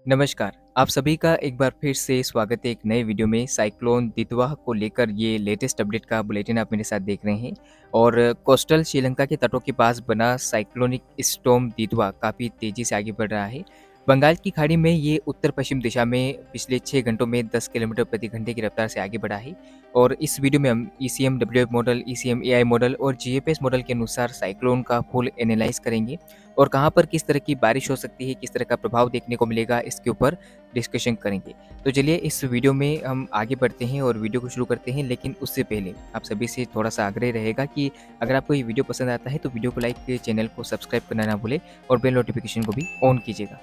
नमस्कार, आप सभी का एक बार फिर से स्वागत है एक नए वीडियो में। साइक्लोन दितवा को लेकर ये लेटेस्ट अपडेट का बुलेटिन आप मेरे साथ देख रहे हैं। और कोस्टल श्रीलंका के तटों के पास बना साइक्लोनिक स्टॉर्म दितवा काफ़ी तेज़ी से आगे बढ़ रहा है। बंगाल की खाड़ी में ये उत्तर-पश्चिम दिशा में पिछले 6 घंटों में 10 किलोमीटर प्रति घंटे की रफ्तार से आगे बढ़ा है। और इस वीडियो में हम ईसीएमडब्ल्यूएफ मॉडल, ईसीएमएआई मॉडल और जीएफएस मॉडल के अनुसार साइक्लोन का फुल एनालाइज़ करेंगे। और कहाँ पर किस तरह की बारिश हो सकती है, किस तरह का प्रभाव देखने को मिलेगा, इसके ऊपर डिस्कशन करेंगे। तो चलिए इस वीडियो में हम आगे बढ़ते हैं और वीडियो को शुरू करते हैं। लेकिन उससे पहले आप सभी से थोड़ा-सा आग्रह रहेगा कि अगर आपको ये वीडियो पसंद आता है तो वीडियो को लाइक, चैनल को सब्सक्राइब करना ना भूलें और बेल नोटिफिकेशन को भी ऑन कीजिएगा।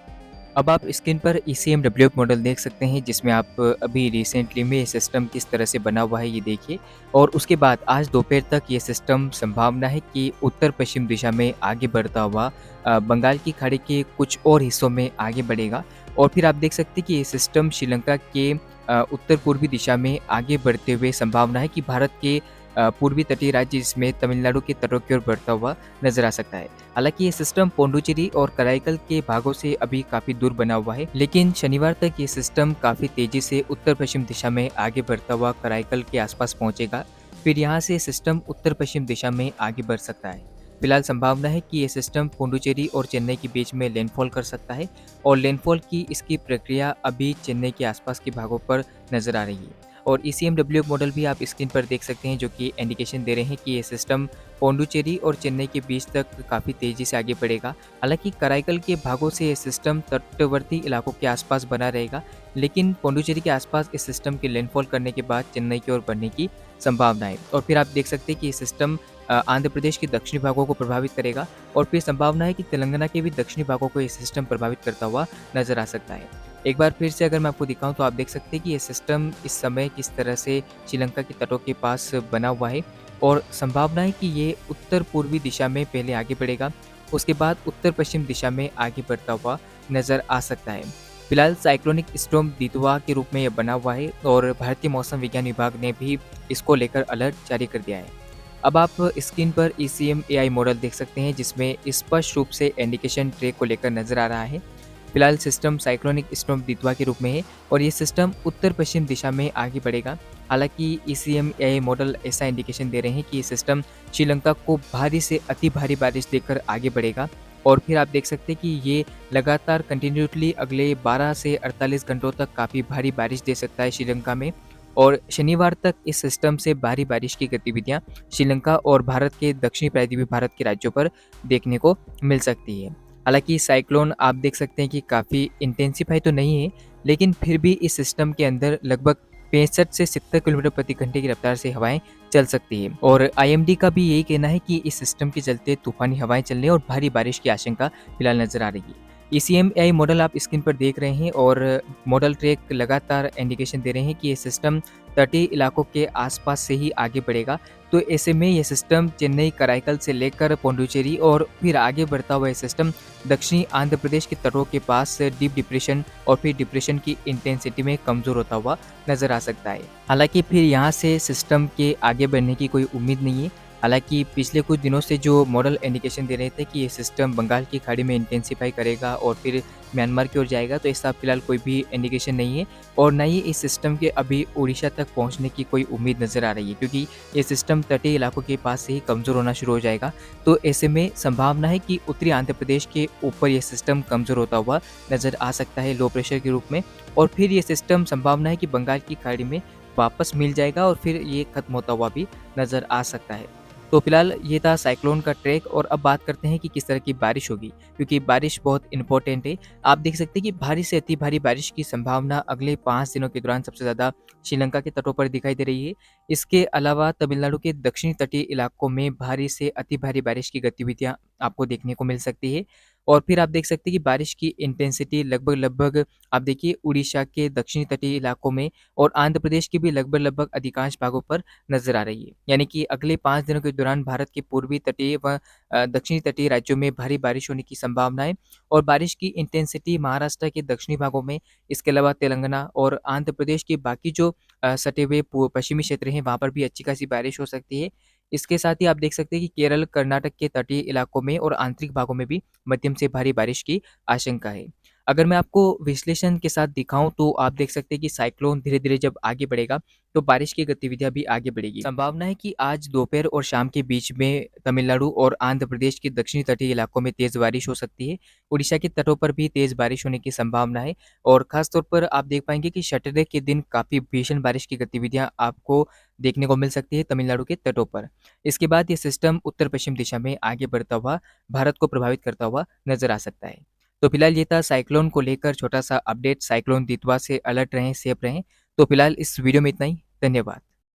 अब आप स्क्रीन पर ईसीएमडब्ल्यूएफ मॉडल देख सकते हैं, जिसमें आप अभी रिसेंटली में ये सिस्टम किस तरह से बना हुआ है ये देखिए। और उसके बाद आज दोपहर तक ये सिस्टम संभावना है कि उत्तर-पश्चिम दिशा में आगे बढ़ता हुआ बंगाल की खाड़ी के कुछ और हिस्सों में आगे बढ़ेगा। और फिर आप देख सकते हैं कि ये सिस्टम श्रीलंका के उत्तर-पूर्वी दिशा में आगे बढ़ते हुए संभावना है कि भारत के पूर्वी तटीय राज्य जिसमें तमिलनाडु के तटों की ओर बढ़ता हुआ नज़र आ सकता है। हालाँकि ये सिस्टम पोंडुचेरी और कराईकल के भागों से अभी काफ़ी दूर बना हुआ है, लेकिन शनिवार तक ये सिस्टम काफ़ी तेज़ी से उत्तर-पश्चिम दिशा में आगे बढ़ता हुआ कराईकल के आसपास पहुँचेगा। फिर यहाँ से सिस्टम उत्तर-पश्चिम दिशा में आगे बढ़ सकता है। फिलहाल संभावना है कि ये सिस्टम पुडुचेरी और चेन्नई के बीच में लैंडफॉल कर सकता है। और लैंडफॉल की इसकी प्रक्रिया अभी चेन्नई के आसपास के भागों पर नज़र आ रही है। और ईसीएमडब्ल्यू मॉडल भी आप स्क्रीन पर देख सकते हैं, जो कि इंडिकेशन दे रहे हैं कि ये सिस्टम पोंडुचेरी और चेन्नई के बीच तक काफ़ी तेज़ी से आगे बढ़ेगा। हालांकि कराईकल के भागों से ये सिस्टम तटवर्ती इलाकों के आसपास बना रहेगा, लेकिन पोंडुचेरी के आसपास इस सिस्टम के लैंडफॉल करने के बाद चेन्नई की ओर बढ़ने की संभावना है। और फिर आप देख सकते हैं कि ये सिस्टम आंध्र प्रदेश के दक्षिणी भागों को प्रभावित करेगा। और फिर संभावना है कि तेलंगाना के भी दक्षिणी भागों को ये सिस्टम प्रभावित करता हुआ नजर आ सकता है। एक बार फिर से अगर मैं आपको दिखाऊं तो आप देख सकते हैं कि ये सिस्टम इस समय किस तरह से श्रीलंका के तटों के पास बना हुआ है। और संभावना है कि ये उत्तर पूर्वी दिशा में पहले आगे बढ़ेगा, उसके बाद उत्तर पश्चिम दिशा में आगे बढ़ता हुआ नजर आ सकता है। फिलहाल साइक्लोनिक स्टॉर्म दितवा के रूप में यह बना हुआ है और भारतीय मौसम विज्ञान विभाग ने भी इसको लेकर अलर्ट जारी कर दिया है। अब आप स्क्रीन पर ईसीएमएआई मॉडल देख सकते हैं, जिसमें स्पष्ट रूप से इंडिकेशन ट्रैक को लेकर नजर आ रहा है। फिलहाल सिस्टम साइक्लोनिक स्टॉर्म दितवा के रूप में है और ये सिस्टम उत्तर पश्चिम दिशा में आगे बढ़ेगा। हालांकि ईसीएमएआई मॉडल ऐसा इंडिकेशन दे रहे हैं कि ये सिस्टम श्रीलंका को भारी से अति भारी बारिश देकर आगे बढ़ेगा। और फिर आप देख सकते हैं कि ये लगातार कंटिन्यूटली अगले 12 से 48 घंटों तक काफ़ी भारी बारिश दे सकता है श्रीलंका में। और शनिवार तक इस सिस्टम से भारी बारिश की गतिविधियां श्रीलंका और भारत के दक्षिणी प्रायद्वीपीय भारत के राज्यों पर देखने को मिल सकती है। हालांकि साइक्लोन आप देख सकते हैं कि काफ़ी इंटेंसिफाई तो नहीं है, लेकिन फिर भी इस सिस्टम के अंदर लगभग 65 से 70 किलोमीटर प्रति घंटे की रफ्तार से हवाएं चल सकती है। और आईएमडी का भी यही कहना है कि इस सिस्टम के चलते तूफानी हवाएं चलने और भारी बारिश की आशंका फिलहाल नजर आ रही है। ईसीएमएआई मॉडल आप स्क्रीन पर देख रहे हैं और मॉडल ट्रैक लगातार इंडिकेशन दे रहे हैं कि ये सिस्टम तटीय इलाकों के आसपास से ही आगे बढ़ेगा। तो ऐसे में ये सिस्टम चेन्नई कराईकल से लेकर पोंडुचेरी और फिर आगे बढ़ता हुआ ये सिस्टम दक्षिणी आंध्र प्रदेश के तटों के पास डीप डिप्रेशन और फिर डिप्रेशन की इंटेंसिटी में कमजोर होता हुआ नजर आ सकता है। हालांकि फिर यहाँ से सिस्टम के आगे बढ़ने की कोई उम्मीद नहीं है। हालांकि पिछले कुछ दिनों से जो मॉडल इंडिकेशन दे रहे थे कि ये सिस्टम बंगाल की खाड़ी में इंटेंसिफाई करेगा और फिर म्यांमार की ओर जाएगा, तो ऐसा फिलहाल कोई भी इंडिकेशन नहीं है। और न ही इस सिस्टम के अभी उड़ीसा तक पहुंचने की कोई उम्मीद नज़र आ रही है, क्योंकि ये सिस्टम तटीय इलाकों के पास से ही कमज़ोर होना शुरू हो जाएगा। तो ऐसे में संभावना है कि उत्तरी आंध्र प्रदेश के ऊपर ये सिस्टम कमज़ोर होता हुआ नज़र आ सकता है लो प्रेशर के रूप में। और फिर ये सिस्टम संभावना है कि बंगाल की खाड़ी में वापस मिल जाएगा और फिर ये खत्म होता हुआ भी नज़र आ सकता है। तो फिलहाल ये था साइक्लोन का ट्रैक। और अब बात करते हैं कि किस तरह की बारिश होगी, क्योंकि बारिश बहुत इंपॉर्टेंट है। आप देख सकते हैं कि भारी से अति भारी बारिश की संभावना अगले 5 दिनों के दौरान सबसे ज़्यादा श्रीलंका के तटों पर दिखाई दे रही है। इसके अलावा तमिलनाडु के दक्षिणी तटीय इलाकों में भारी से अति भारी बारिश की गतिविधियां आपको देखने को मिल सकती है। और फिर आप देख सकते हैं कि बारिश की इंटेंसिटी लगभग लगभग आप देखिए उड़ीसा के दक्षिणी तटीय इलाकों में और आंध्र प्रदेश के भी लगभग लगभग अधिकांश भागों पर नजर आ रही है। यानी कि अगले 5 दिनों के दौरान भारत के पूर्वी तटीय व दक्षिणी तटीय राज्यों में भारी बारिश होने की संभावना है। और बारिश की इंटेंसिटी महाराष्ट्र के दक्षिणी भागों में, इसके अलावा तेलंगाना और आंध्र प्रदेश के बाकी जो सटे हुए पश्चिमी क्षेत्र हैं वहाँ पर भी अच्छी खासी बारिश हो सकती है। इसके साथ ही आप देख सकते हैं कि केरल, कर्नाटक के तटीय इलाकों में और आंतरिक भागों में भी मध्यम से भारी बारिश की आशंका है। अगर मैं आपको विश्लेषण के साथ दिखाऊँ तो आप देख सकते हैं कि साइक्लोन धीरे-धीरे जब आगे बढ़ेगा, तो बारिश की गतिविधियाँ भी आगे बढ़ेगी। संभावना है कि आज दोपहर और शाम के बीच में तमिलनाडु और आंध्र प्रदेश के दक्षिणी तटीय इलाकों में तेज़ बारिश हो सकती है। उड़ीसा के तटों पर भी तेज़ बारिश होने की संभावना है और ख़ास तौर पर आप देख पाएँगे कि सैटरडे के दिन काफ़ी भीषण बारिश की गतिविधियाँ आपको देखने को मिल सकती है तमिलनाडु के तटों पर। इसके बाद ये सिस्टम उत्तर-पश्चिम दिशा में आगे बढ़ता हुआ भारत को प्रभावित करता हुआ नज़र आ सकता है। तो फिलहाल ये था साइक्लोन को लेकर छोटा-सा अपडेट। साइक्लोन दितवा से अलर्ट रहें, सेफ रहें। तो फिलहाल इस वीडियो में इतना ही। धन्यवाद।